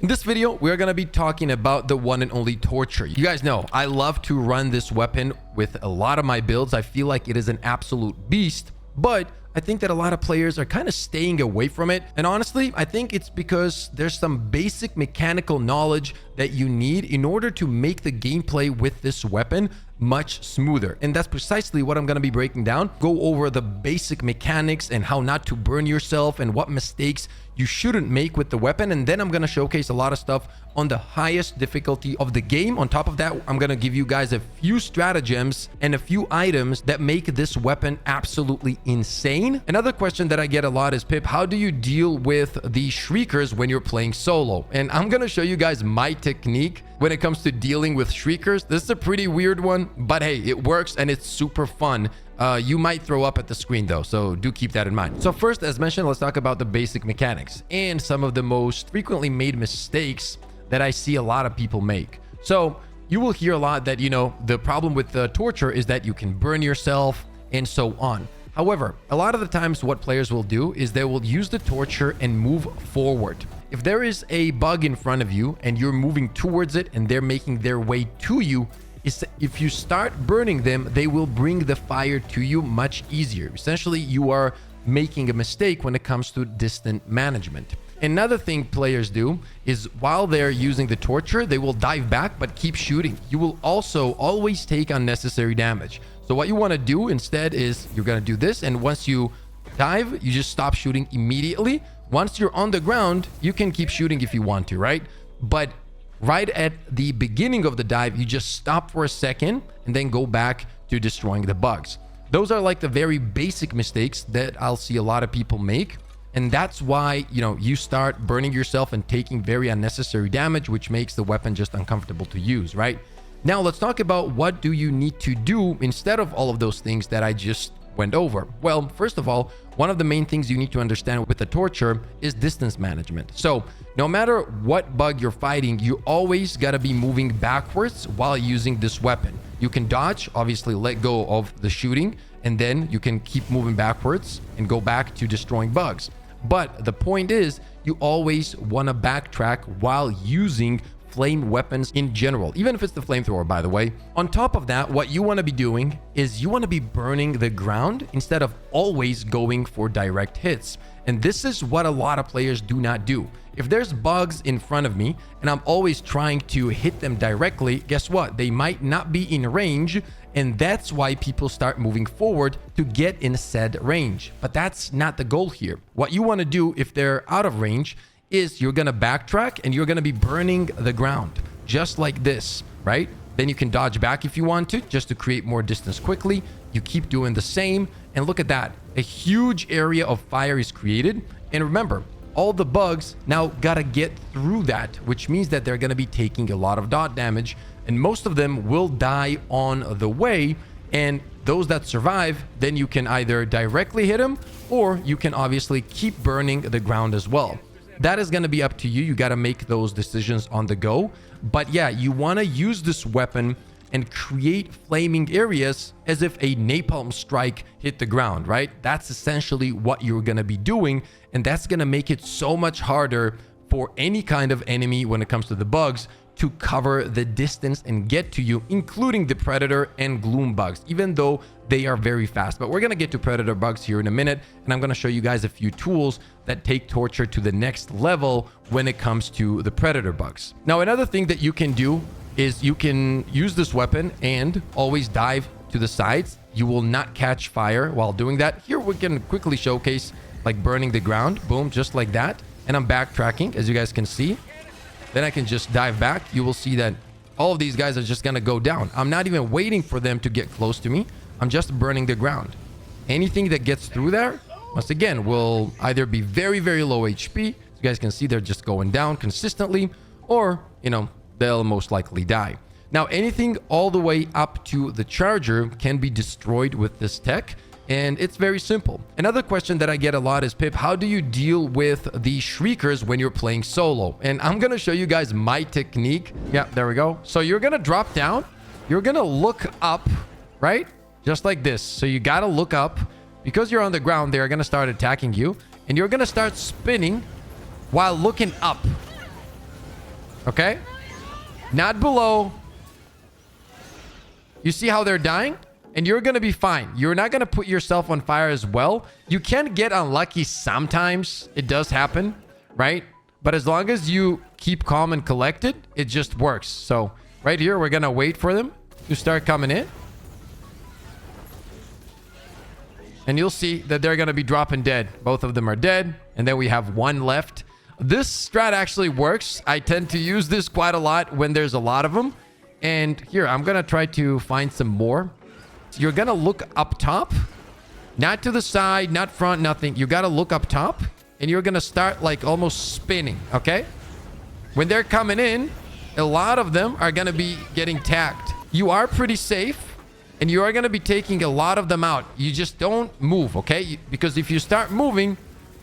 In this video, we're going to be talking about the one and only Torture. You guys know I love to run this weapon with a lot of my builds. I feel like it is an absolute beast, but I think that a lot of players are kind of staying away from it. And honestly, I think it's because there's some basic mechanical knowledge that you need in order to make the gameplay with this weapon much smoother. And that's precisely what I'm going to be breaking down. Go over the basic mechanics and how not to burn yourself and what mistakes you shouldn't make with the weapon. And then I'm going to showcase a lot of stuff on the highest difficulty of the game. On top of that, I'm going to give you guys a few stratagems and a few items that make this weapon absolutely insane. Another question that I get a lot is, Pip, how do you deal with the Shriekers when you're playing solo? And I'm going to show you guys my technique when it comes to dealing with Shriekers. This is a pretty weird one, but hey, it works and it's super fun. You might throw up at the screen though, so do keep that in mind. So first, as mentioned, let's talk about the basic mechanics and some of the most frequently made mistakes that I see a lot of people make. So you will hear a lot that, you know, the problem with the Torture is that you can burn yourself and so on. However, a lot of the times what players will do is they will use the Torture and move forward. If there is a bug in front of you and you're moving towards it and they're making their way to you, if you start burning them, they will bring the fire to you much easier. Essentially, you are making a mistake when it comes to distant management. Another thing players do is while they're using the Torture, they will dive back but keep shooting. You will also always take unnecessary damage. So what you want to do instead is you're going to do this, and once you dive, you just stop shooting immediately. Once you're on the ground, you can keep shooting if you want to, right? But right at the beginning of the dive, you just stop for a second and then go back to destroying the bugs. Those are like the very basic mistakes that I'll see a lot of people make. And that's why, you know, you start burning yourself and taking very unnecessary damage, which makes the weapon just uncomfortable to use, right? Now, let's talk about what do you need to do instead of all of those things that I just went over. Well, first of all, one of the main things you need to understand with the Torture is distance management. So no matter what bug you're fighting, you always got to be moving backwards while using this weapon. You can dodge, obviously let go of the shooting, and then you can keep moving backwards and go back to destroying bugs. But the point is, you always want to backtrack while using flame weapons in general, even if it's the flamethrower, by the way. On top of that, what you want to be doing is you want to be burning the ground instead of always going for direct hits. And this is what a lot of players do not do. If there's bugs in front of me and I'm always trying to hit them directly, guess what? They might not be in range, and that's why people start moving forward to get in said range. But that's not the goal here. What you want to do if they're out of range is you're going to backtrack and you're going to be burning the ground just like this, right? Then you can dodge back if you want to, just to create more distance quickly. You keep doing the same, and look at that. A huge area of fire is created. And remember, all the bugs now got to get through that, which means that they're going to be taking a lot of dot damage, and most of them will die on the way. And those that survive, then you can either directly hit them, or you can obviously keep burning the ground as well. That is going to be up to you. You got to make those decisions on the go. But yeah, you want to use this weapon and create flaming areas as if a napalm strike hit the ground, right? That's essentially what you're going to be doing. And that's going to make it so much harder for any kind of enemy when it comes to the bugs to cover the distance and get to you, including the Predator and Gloom bugs, even though they are very fast. But we're going to get to Predator bugs here in a minute, and I'm going to show you guys a few tools that take Torture to the next level when it comes to the Predator bugs. Now, another thing that you can do is you can use this weapon and always dive to the sides. You will not catch fire while doing that. Here we can quickly showcase like burning the ground, boom, just like that. And I'm backtracking, as you guys can see. Then I can just dive back. You will see that all of these guys are just going to go down. I'm not even waiting for them to get close to me. I'm just burning the ground. Anything that gets through there, once again, will either be very, very low HP. You guys can see they're just going down consistently, or, you know, they'll most likely die. Now, anything all the way up to the charger can be destroyed with this tech. And it's very simple. Another question that I get a lot is, Pip, how do you deal with the Shriekers when you're playing solo? And I'm going to show you guys my technique. Yeah, there we go. So you're going to drop down. You're going to look up, right? Just like this. So you got to look up. Because you're on the ground, they're going to start attacking you. And you're going to start spinning while looking up. Okay? Not below. You see how they're dying? And you're going to be fine. You're not going to put yourself on fire as well. You can get unlucky sometimes. It does happen, right? But as long as you keep calm and collected, it just works. So right here, we're going to wait for them to start coming in. And you'll see that they're going to be dropping dead. Both of them are dead. And then we have one left. This strat actually works. I tend to use this quite a lot when there's a lot of them. And here, I'm going to try to find some more. So you're going to look up top. Not to the side, not front, nothing. You got to look up top. And you're going to start like almost spinning, okay? When they're coming in, a lot of them are going to be getting tagged. You are pretty safe. And you are going to be taking a lot of them out. You just don't move, okay? Because if you start moving,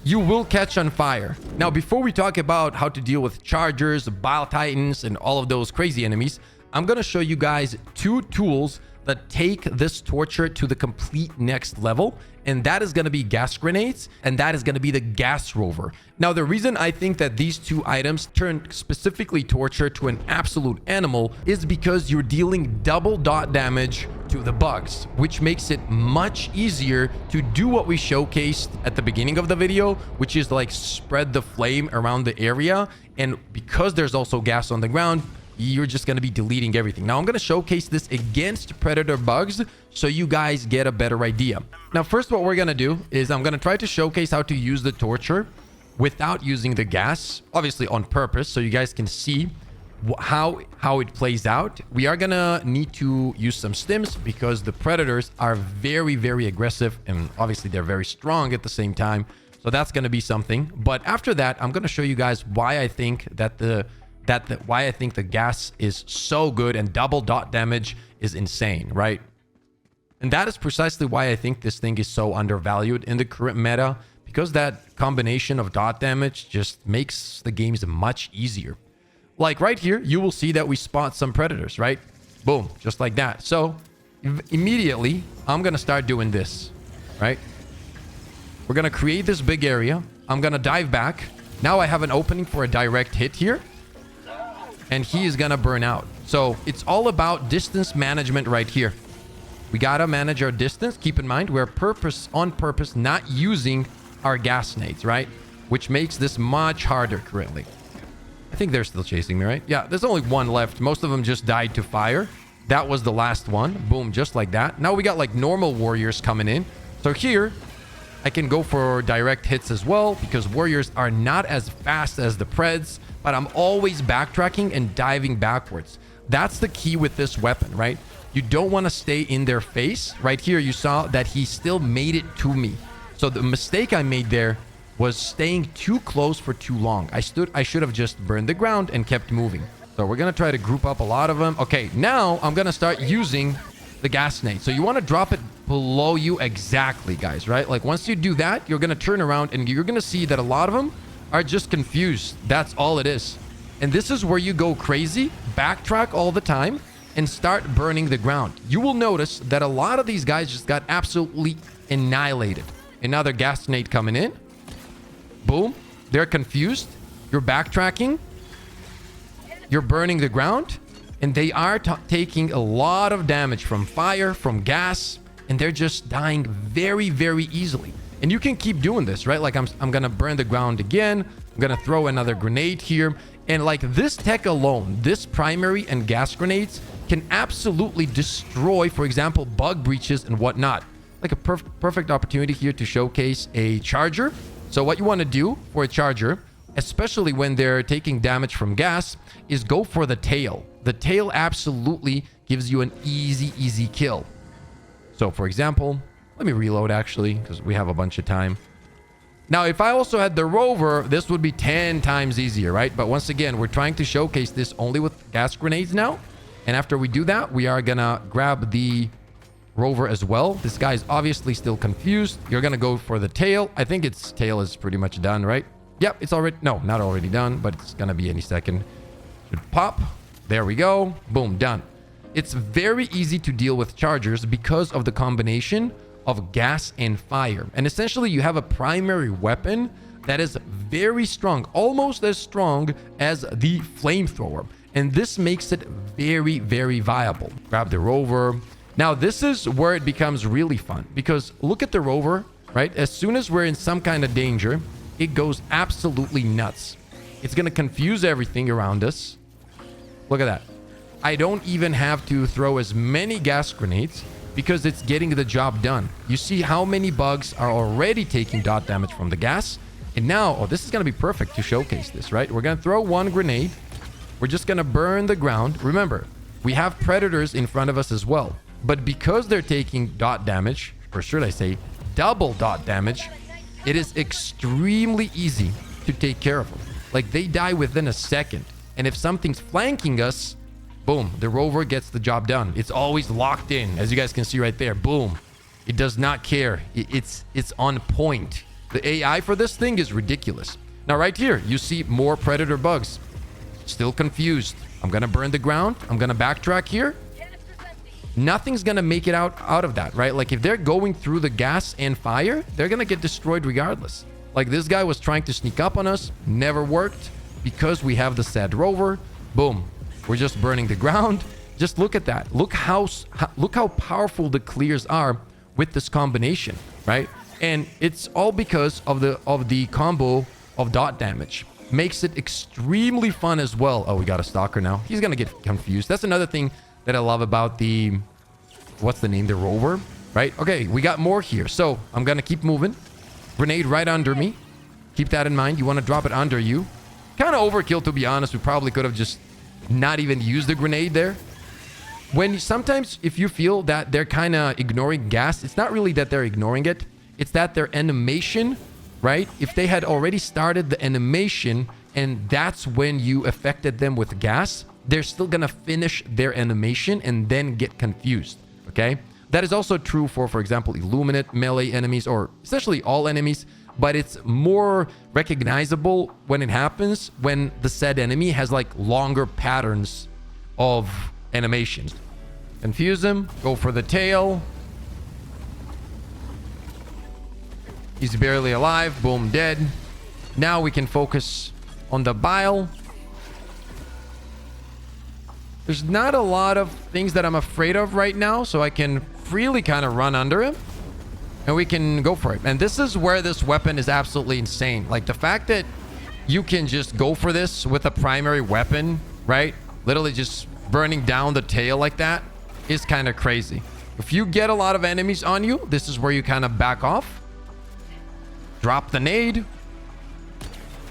you will catch on fire. Now, before we talk about how to deal with chargers, bile titans, and all of those crazy enemies, I'm going to show you guys 2 tools that take this torture to the complete next level. And that is going to be gas grenades. And that is going to be the gas rover. Now, the reason I think that these 2 items turn specifically torture to an absolute animal is because you're dealing double dot damage to the bugs, which makes it much easier to do what we showcased at the beginning of the video, which is like spread the flame around the area. And because there's also gas on the ground, you're just going to be deleting everything. Now, I'm going to showcase this against predator bugs so you guys get a better idea. Now, first, what we're going to do is I'm going to try to showcase how to use the torture without using the gas, obviously on purpose, so you guys can see how it plays out. We are going to need to use some stims because the predators are very, very aggressive, and obviously they're very strong at the same time. So that's going to be something. But after that, I'm going to show you guys why I think that the gas is so good and double dot damage is insane, right? And that is precisely why I think this thing is so undervalued in the current meta, because that combination of dot damage just makes the games much easier. Like right here, you will see that we spot some predators, right? Boom, just like that. So immediately, I'm going to start doing this, right? We're going to create this big area. I'm going to dive back. Now I have an opening for a direct hit here. And he is going to burn out. So it's all about distance management right here. We got to manage our distance. Keep in mind, we're on purpose not using our gas nades, right? Which makes this much harder currently. I think they're still chasing me, right? Yeah, there's only one left. Most of them just died to fire. That was the last one. Boom, just like that. Now we got like normal warriors coming in. So here, I can go for direct hits as well because warriors are not as fast as the preds. But I'm always backtracking and diving backwards. That's the key with this weapon, right? You don't want to stay in their face. Right here, you saw that he still made it to me. So the mistake I made there was staying too close for too long. I should have just burned the ground and kept moving. So we're going to try to group up a lot of them. Okay, now I'm going to start using the gas nade. So you want to drop it below you exactly, guys, right? Like once you do that, you're going to turn around and you're going to see that a lot of them are just confused. That's all it is. And this is where you go crazy, backtrack all the time, and start burning the ground. You will notice that a lot of these guys just got absolutely annihilated. Another gas nade coming in. Boom. They're confused. You're backtracking. You're burning the ground. And they are taking a lot of damage from fire, from gas, and they're just dying very, very easily. And you can keep doing this, right? Like I'm going to burn the ground again. I'm going to throw another grenade here. And like this tech alone, this primary and gas grenades can absolutely destroy, for example, bug breaches and whatnot. Like a perfect opportunity here to showcase a charger. So what you want to do for a charger, especially when they're taking damage from gas, is go for the tail. The tail absolutely gives you an easy kill. So for example, let me reload actually, because we have a bunch of time. Now, if I also had the rover, this would be 10 times easier, right? But once again, we're trying to showcase this only with gas grenades now. And after we do that, we are going to grab the rover as well. This guy's obviously still confused. You're going to go for the tail. I think its tail is pretty much done, right? Yep, it's already... No, not already done, but it's going to be any second. Should pop. There we go. Boom, done. It's very easy to deal with chargers because of the combination of gas and fire. And essentially, you have a primary weapon that is very strong, almost as strong as the flamethrower. And this makes it very, very viable. Grab the rover. Now, this is where it becomes really fun, because look at the rover, right? As soon as we're in some kind of danger, it goes absolutely nuts. It's going to confuse everything around us. Look at that. I don't even have to throw as many gas grenades because it's getting the job done. You see how many bugs are already taking dot damage from the gas. And now, oh, this is going to be perfect to showcase this, right? We're going to throw one grenade. We're just going to burn the ground. Remember, we have predators in front of us as well. But because they're taking dot damage, or should I say double dot damage, it is extremely easy to take care of them. Like, they die within a second. And if something's flanking us, boom, the rover gets the job done. It's always locked in, as you guys can see right there. Boom. It does not care. It's on point. The AI for this thing is ridiculous. Now, right here, you see more predator bugs. Still confused. I'm going to burn the ground. I'm going to backtrack here. Nothing's going to make it out of that, right? Like, if they're going through the gas and fire, they're going to get destroyed regardless. Like, this guy was trying to sneak up on us. Never worked because we have the said rover. Boom. We're just burning the ground. Just look at that. Look how powerful the clears are with this combination, right? And it's all because of the combo of dot damage. Makes it extremely fun as well. Oh, we got a stalker now. He's gonna get confused. That's another thing that I love about the, what's the name? The rover, right? Okay, we got more here. So I'm gonna keep moving. Grenade right under me. Keep that in mind. You want to drop it under you. Kind of overkill, to be honest. We probably could have just not even used the grenade there. Sometimes if you feel that they're kind of ignoring gas, it's not really that they're ignoring it. It's that their animation, right? If they had already started the animation and that's when you affected them with gas, they're still going to finish their animation and then get confused, okay? That is also true for example, Illuminate, melee enemies, or essentially all enemies, but it's more recognizable when it happens when the said enemy has like longer patterns of animations. Confuse him, go for the tail. He's barely alive, boom, dead. Now we can focus on the bile. There's not a lot of things that I'm afraid of right now, so I can freely kind of run under him. And we can go for it. And this is where this weapon is absolutely insane. Like, the fact that you can just go for this with a primary weapon, right? Literally just burning down the tail like that is kind of crazy. If you get a lot of enemies on you, this is where you kind of back off. Drop the nade.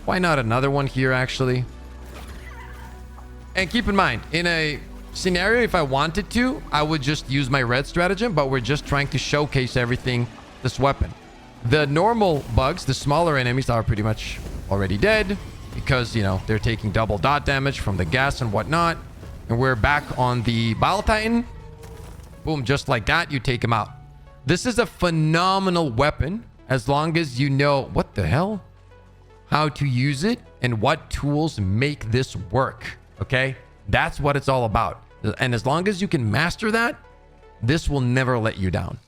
Why not another one here, actually? And keep in mind, in a scenario, if I wanted to, I would just use my red stratagem, but we're just trying to showcase everything, this weapon. The normal bugs, the smaller enemies, are pretty much already dead because, you know, they're taking double dot damage from the gas and whatnot. And we're back on the Bile Titan. Boom, just like that, you take him out. This is a phenomenal weapon as long as you know what the hell, how to use it, and what tools make this work. Okay, that's what it's all about. And as long as you can master that, this will never let you down.